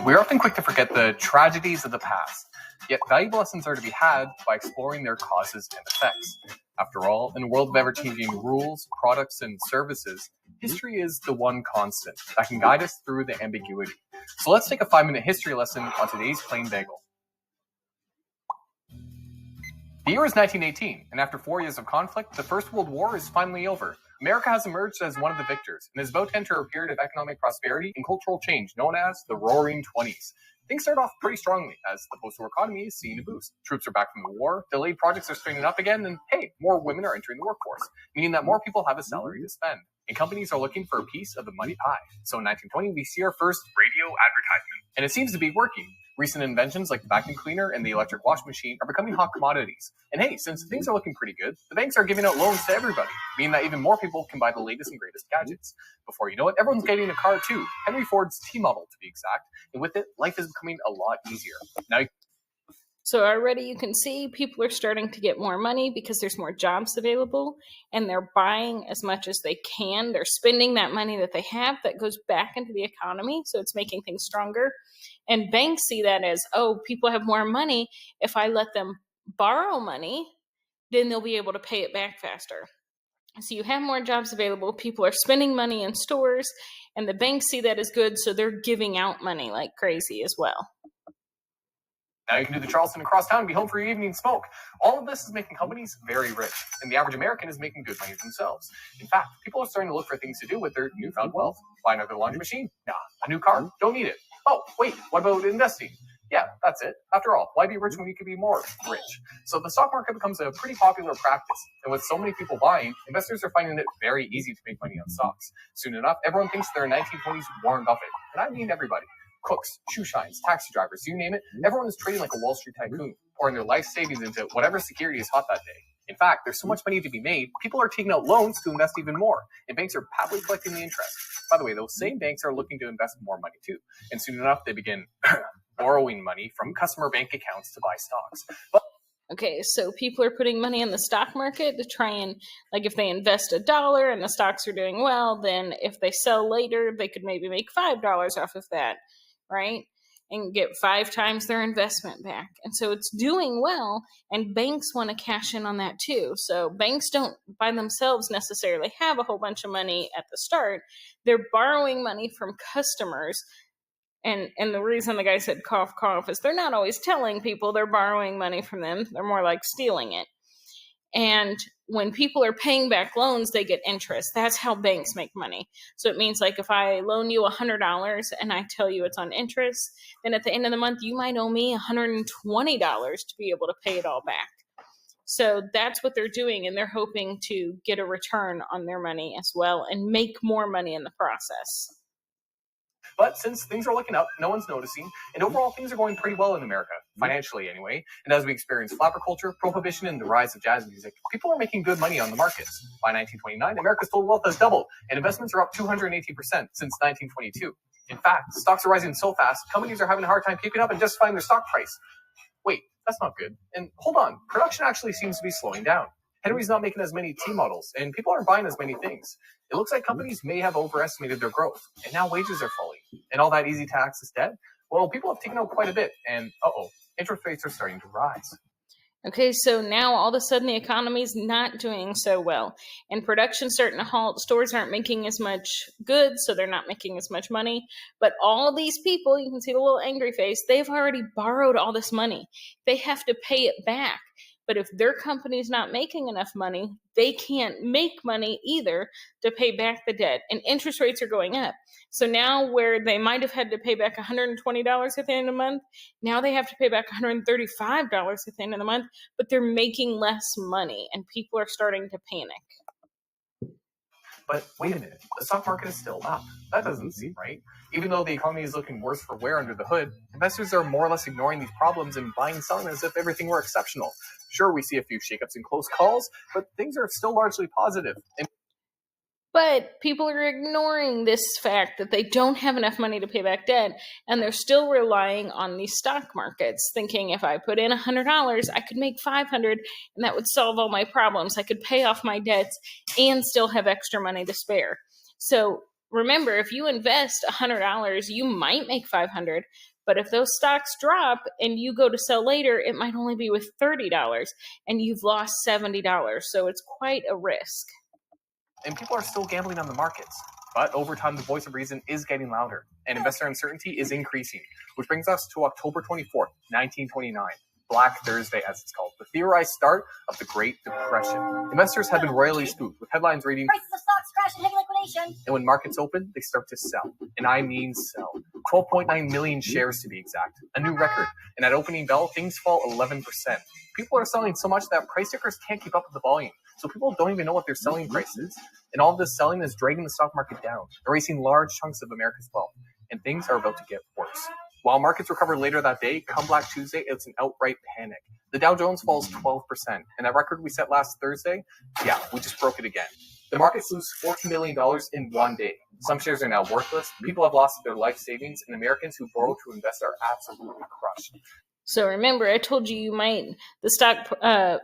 We're often quick to forget the tragedies of the past, yet valuable lessons are to be had by exploring their causes and effects. After all, in a world of ever-changing rules, products, and services, history is the one constant that can guide us through the ambiguity. So let's take a 5-minute history lesson on today's Plain Bagel. The year is 1918, and after 4 years of conflict, the First World War is finally over. America has emerged as one of the victors and is about to enter a period of economic prosperity and cultural change known as the Roaring Twenties. Things start off pretty strongly as the post-war economy is seeing a boost. Troops are back from the war, delayed projects are springing up again, and hey, more women are entering the workforce, meaning that more people have a salary to spend. And companies are looking for a piece of the money pie. So in 1920, we see our first radio advertisement. And it seems to be working. Recent inventions like the vacuum cleaner and the electric wash machine are becoming hot commodities. And hey, since things are looking pretty good, the banks are giving out loans to everybody, meaning that even more people can buy the latest and greatest gadgets. Before you know it, everyone's getting a car too. Henry Ford's T-model to be exact. And with it, life is becoming a lot easier. So already you can see people are starting to get more money because there's more jobs available and they're buying as much as they can. They're spending that money that they have that goes back into the economy. So it's making things stronger. And banks see that as, oh, people have more money. If I let them borrow money, then they'll be able to pay it back faster. So you have more jobs available. People are spending money in stores and the banks see that as good. So they're giving out money like crazy as well. Now you can do the Charleston across town and be home for your evening smoke. All of this is making companies very rich, and the average American is making good money themselves. In fact, people are starting to look for things to do with their newfound wealth. Buy another laundry machine? Nah. A new car? Don't need it. Oh, wait, what about investing? Yeah, that's it. After all, why be rich when you could be more rich? So the stock market becomes a pretty popular practice, and with so many people buying, investors are finding it very easy to make money on stocks. Soon enough, everyone thinks they're 1920s Warren Buffett, and I mean everybody. Cooks, shoe shines, taxi drivers, you name it, everyone is trading like a Wall Street tycoon, pouring their life savings into whatever security is hot that day. In fact, there's so much money to be made, people are taking out loans to invest even more, and banks are happily collecting the interest. By the way, those same banks are looking to invest more money too, and soon enough they begin borrowing money from customer bank accounts to buy stocks. Okay, so people are putting money in the stock market to try and, like, if they invest $1 and the stocks are doing well, then if they sell later, they could maybe make $5 off of that, right? And get 5 times their investment back. And so it's doing well, and banks want to cash in on that too. So banks don't by themselves necessarily have a whole bunch of money at the start. They're borrowing money from customers. And the reason the guy said cough, cough is they're not always telling people they're borrowing money from them. They're more like stealing it. And when people are paying back loans, they get interest. That's how banks make money. So it means, like, if I loan you $100 and I tell you it's on interest, then at the end of the month, you might owe me $120 to be able to pay it all back. So that's what they're doing, and they're hoping to get a return on their money as well and make more money in the process. But since things are looking up, no one's noticing, and overall things are going pretty well in America, financially anyway. And as we experience flapper culture, prohibition, and the rise of jazz music, people are making good money on the markets. By 1929, America's total wealth has doubled, and investments are up 280% since 1922. In fact, stocks are rising so fast, companies are having a hard time keeping up and justifying their stock price. Wait, that's not good. And hold on, production actually seems to be slowing down. Henry's not making as many T-models, and people aren't buying as many things. It looks like companies may have overestimated their growth, and now wages are falling. And all that easy to access debt? Well, people have taken out quite a bit, and interest rates are starting to rise. Okay, so now all of a sudden the economy's not doing so well, and production's starting to halt. Stores aren't making as much goods, so they're not making as much money. But all these people, you can see the little angry face, they've already borrowed all this money. They have to pay it back. But if their company's not making enough money, they can't make money either to pay back the debt. And interest rates are going up. So now where they might have had to pay back $120 at the end of the month, now they have to pay back $135 at the end of the month, but they're making less money and people are starting to panic. But wait a minute, the stock market is still up. That doesn't seem right. Even though the economy is looking worse for wear under the hood, investors are more or less ignoring these problems and buying and selling as if everything were exceptional. Sure, we see a few shakeups and close calls, but things are still largely positive. But people are ignoring this fact that they don't have enough money to pay back debt, and they're still relying on these stock markets, thinking if I put in $100, I could make $500, and that would solve all my problems. I could pay off my debts and still have extra money to spare. So remember, if you invest $100, you might make $500, But if those stocks drop and you go to sell later, it might only be with $30 and you've lost $70. So it's quite a risk. And people are still gambling on the markets. But over time, the voice of reason is getting louder, and investor uncertainty is increasing, which brings us to October 24th, 1929. Black Thursday, as it's called, the theorized start of the Great Depression. Investors have been royally spooked, with headlines reading, "Prices of stocks crash and heavy liquidation." And when markets open, they start to sell. And I mean sell. 12.9 million shares to be exact. A new record. And at opening bell, things fall 11%. People are selling so much that price tickers can't keep up with the volume. So people don't even know what their selling price is. And all of this selling is dragging the stock market down, erasing large chunks of America's wealth. And things are about to get worse. While markets recover later that day, come Black Tuesday, it's an outright panic. The Dow Jones falls 12%. And that record we set last Thursday, yeah, we just broke it again. The markets lose $14 million in one day. Some shares are now worthless. People have lost their life savings, and Americans who borrow to invest are absolutely crushed. So remember, I told you the stock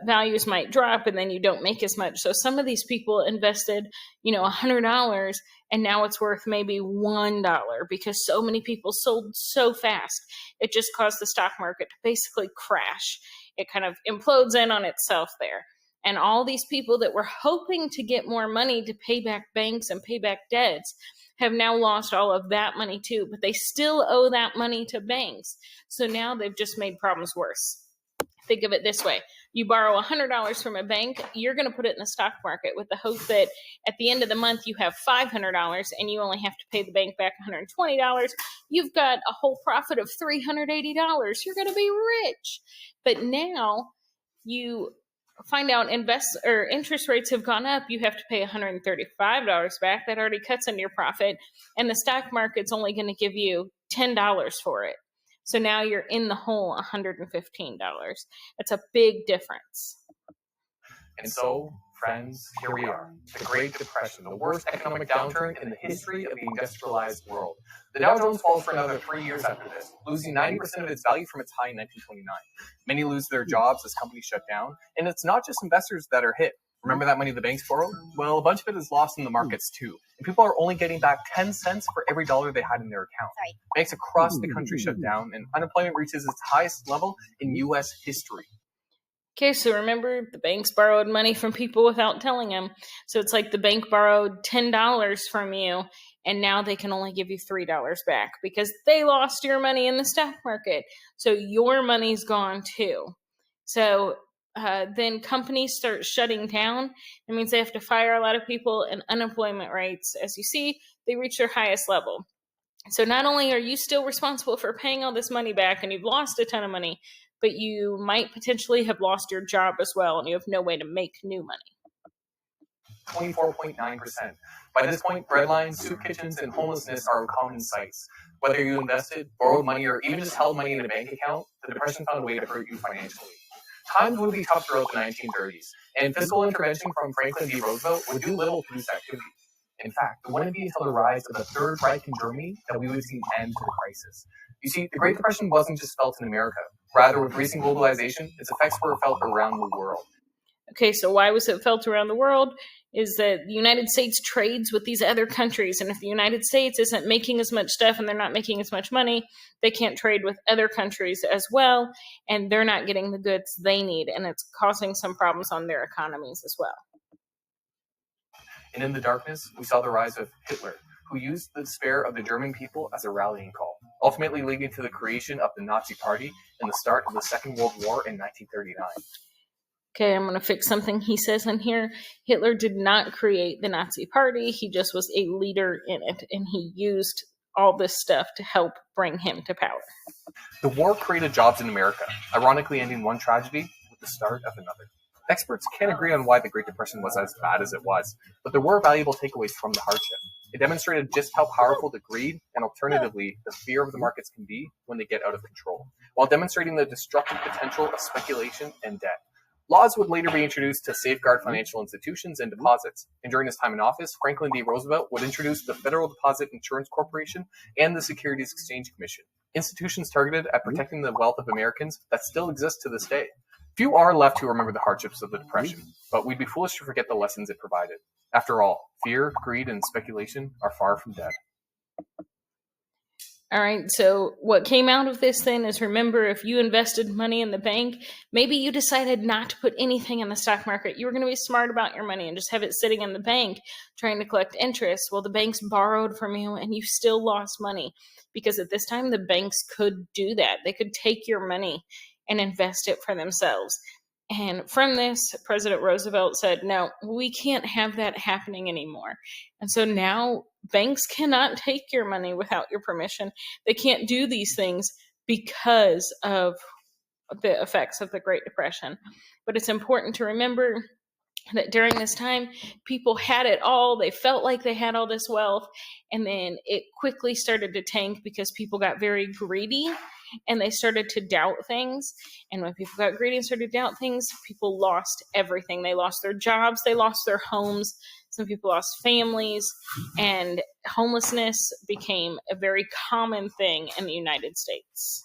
values might drop and then you don't make as much. So some of these people invested, $100 and now it's worth maybe $1 because so many people sold so fast. It just caused the stock market to basically crash. It kind of implodes in on itself there. And all these people that were hoping to get more money to pay back banks and pay back debts have now lost all of that money too, but they still owe that money to banks. So now they've just made problems worse. Think of it this way. You borrow $100 from a bank, you're going to put it in the stock market with the hope that at the end of the month you have $500 and you only have to pay the bank back $120. You've got a whole profit of $380. You're going to be rich. But now you find out interest rates have gone up, you have to pay $135 back. That already cuts into your profit. And the stock market's only going to give you $10 for it. So now you're in the hole $115. That's a big difference. And so, friends, here we are. The Great Depression, the worst economic downturn in the history of the industrialized world. The Dow Jones falls for another 3 years after this, losing 90% of its value from its high in 1929. Many lose their jobs as companies shut down, and it's not just investors that are hit. Remember that money the banks borrowed? Well, a bunch of it is lost in the markets too. And people are only getting back 10 cents for every dollar they had in their account. Banks across the country shut down, and unemployment reaches its highest level in U.S. history. Okay, so remember, the banks borrowed money from people without telling them. So it's like the bank borrowed $10 from you, and now they can only give you $3 back because they lost your money in the stock market. So your money's gone too. So then companies start shutting down. It means they have to fire a lot of people, and unemployment rates, as you see, they reach their highest level. So not only are you still responsible for paying all this money back and you've lost a ton of money, but you might potentially have lost your job as well, and you have no way to make new money. 24.9%. By this point, breadlines, soup kitchens, and homelessness are common sights. Whether you invested, borrowed money, or even just held money in a bank account, the Depression found a way to hurt you financially. Times would be tough throughout the 1930s, and fiscal intervention from Franklin D. Roosevelt would do little to this activity. In fact, it wouldn't be until the rise of the Third Reich in Germany that we would see an end to the crisis. You see, the Great Depression wasn't just felt in America. Rather, with recent globalization, its effects were felt around the world. Okay, so why was it felt around the world? Is that the United States trades with these other countries, and if the United States isn't making as much stuff and they're not making as much money, they can't trade with other countries as well, and they're not getting the goods they need, and it's causing some problems on their economies as well. And in the darkness, we saw the rise of Hitler, who used the despair of the German people as a rallying call, ultimately leading to the creation of the Nazi Party and the start of the Second World War in 1939. Okay, I'm going to fix something he says in here. Hitler did not create the Nazi Party. He just was a leader in it, and he used all this stuff to help bring him to power. The war created jobs in America, ironically ending one tragedy with the start of another. Experts can't agree on why the Great Depression was as bad as it was, but there were valuable takeaways from the hardship. It demonstrated just how powerful the greed and, alternatively, the fear of the markets can be when they get out of control, while demonstrating the destructive potential of speculation and debt. Laws would later be introduced to safeguard financial institutions and deposits, and during his time in office, Franklin D. Roosevelt would introduce the Federal Deposit Insurance Corporation and the Securities Exchange Commission, institutions targeted at protecting the wealth of Americans that still exist to this day. Few are left who remember the hardships of the Depression, but we'd be foolish to forget the lessons it provided. After all, fear, greed, and speculation are far from dead. All right, so what came out of this then is, remember, if you invested money in the bank, maybe you decided not to put anything in the stock market. You were going to be smart about your money and just have it sitting in the bank trying to collect interest. Well, the banks borrowed from you and you still lost money, because at this time the banks could do that. They could take your money and invest it for themselves. And from this, President Roosevelt said, no, we can't have that happening anymore. And so now banks cannot take your money without your permission. They can't do these things because of the effects of the Great Depression. But it's important to remember that during this time, people had it all. They felt like they had all this wealth. And then it quickly started to tank because people got very greedy and they started to doubt things. And when people got greedy and started to doubt things, people lost everything. They lost their jobs, they lost their homes. Some people lost families, and homelessness became a very common thing in the United States.